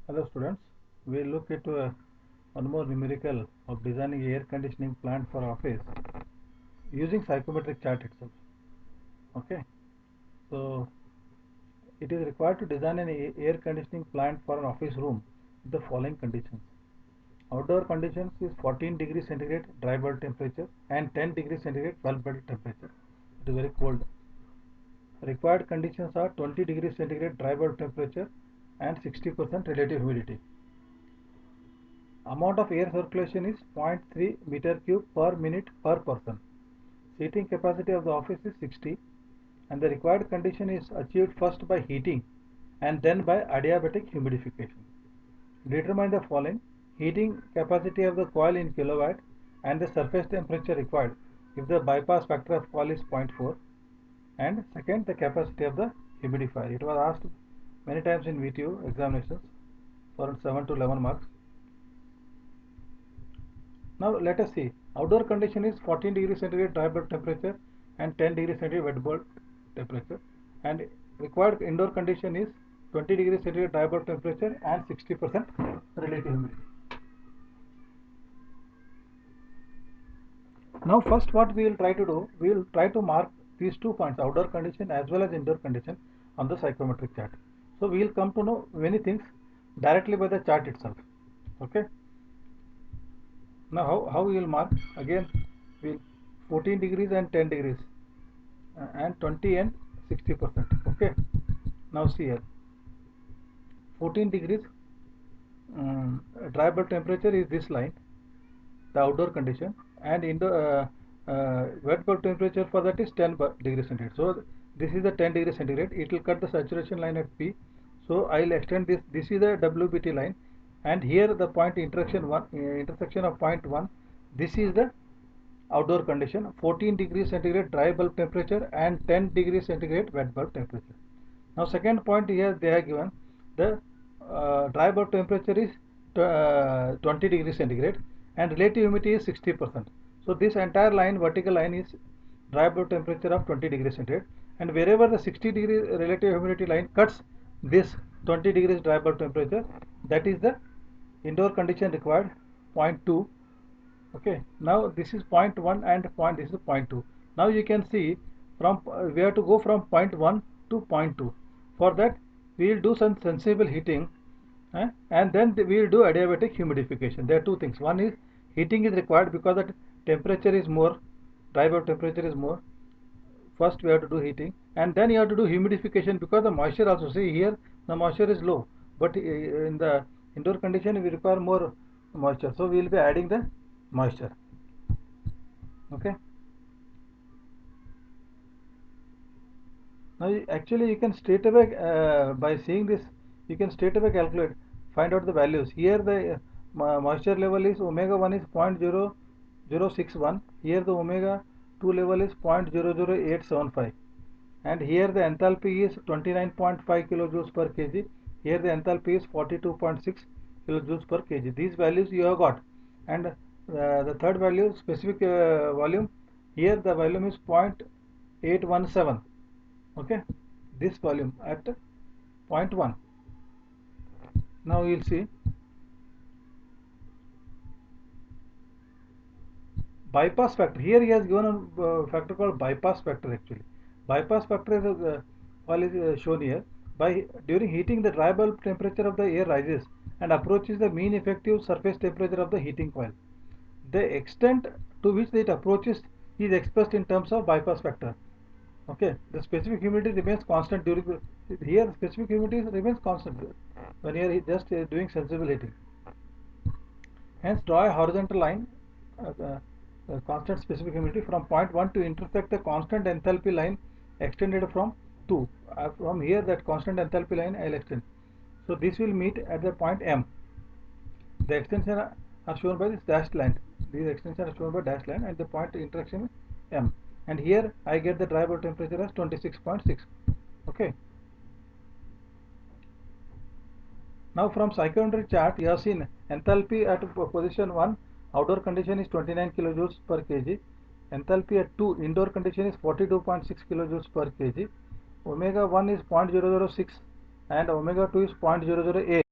Hello students, we will look at one more numerical of designing air conditioning plant for office using psychometric chart itself. Okay, so it is required to design an air conditioning plant for an office room with the following conditions. Outdoor conditions is 14 degrees centigrade dry bulb temperature and 10 degrees centigrade bulb temperature. It is very cold. Required conditions are 20 degrees centigrade dry bulb temperature and 60% relative humidity. Amount of air circulation is 0.3 meter cube per minute per person. Seating capacity of the office is 60 and the required condition is achieved first by heating and then by adiabatic humidification. Determine the following: heating capacity of the coil in kilowatt and the surface temperature required if the bypass factor of coil is 0.4, and second, the capacity of the humidifier. It was asked many times in VTU examinations for 7 to 11 marks. Now let us see. Outdoor condition is 14 degrees centigrade dry bulb temperature and 10 degrees centigrade wet bulb temperature, and required indoor condition is 20 degrees centigrade dry bulb temperature and 60% relative humidity. Now first what we will try to do, we will try to mark these 2 points, outdoor condition as well as indoor condition, on the psychometric chart. So we will come to know many things directly by the chart itself. Okay. Now how we will mark? Again, we 14 degrees and 10 degrees and 20 and 60%. Okay. Now see here, 14 degrees dry bulb temperature is this line, the outdoor condition, and wet bulb temperature for that is 10 degrees centigrade. So this is the 10 degrees centigrade. It will cut the saturation line at P. So I will extend this. This is the WBT line, and here the point intersection of point 1. This is the outdoor condition, 14 degrees centigrade dry bulb temperature and 10 degrees centigrade wet bulb temperature. Now second point, here they have given the dry bulb temperature is 20 degrees centigrade and relative humidity is 60%. So this entire line, vertical line, is dry bulb temperature of 20 degrees centigrade, and wherever the 60 degree relative humidity line cuts this 20 degrees dry bulb temperature, that is the indoor condition required, 0.2. Okay, now this is 0.1 and this is 0.2. Now you can see from we have to go from 0.1 to 0.2. For that we will do some sensible heating, and then we will do adiabatic humidification. There are two things. One is heating is required because the temperature is more, dry bulb temperature is more. First we have to do heating, and then you have to do humidification because the moisture also, see here the moisture is low, but in the indoor condition we require more moisture, so we will be adding the moisture. Okay. Now actually you can straight away by seeing this, you can straight away calculate, find out the values. Here the moisture level is omega 1 is 0.0061. Here the omega 2 level is 0.00875, and here the enthalpy is 29.5 kilojoules per kg. Here the enthalpy is 42.6 kilojoules per kg. These values you have got, and the third value, specific volume, here the volume is 0.817. Okay, this volume at 0.1. Now you will see bypass factor. Here he has given a factor called bypass factor. Actually, bypass factor is shown here. By during heating, the dry bulb temperature of the air rises and approaches the mean effective surface temperature of the heating coil. The extent to which it approaches is expressed in terms of bypass factor. Okay, the specific humidity remains constant during the, here specific humidity remains constant when you are just doing sensible heating. Hence draw a horizontal line, constant specific humidity from point 1 to intersect the constant enthalpy line extended from 2. From here that constant enthalpy line I will extend. So this will meet at the point M. The extension are shown by this dashed line. These extensions are shown by dashed line, and the point intersection is M. And here I get the dry bulb temperature as 26.6. Okay. Now from psychometric chart you have seen enthalpy at position 1, outdoor condition is 29 kilojoules per kg. Enthalpy at 2, indoor condition is 42.6 kilojoules per kg. Omega 1 is 0.006 and omega 2 is 0.008.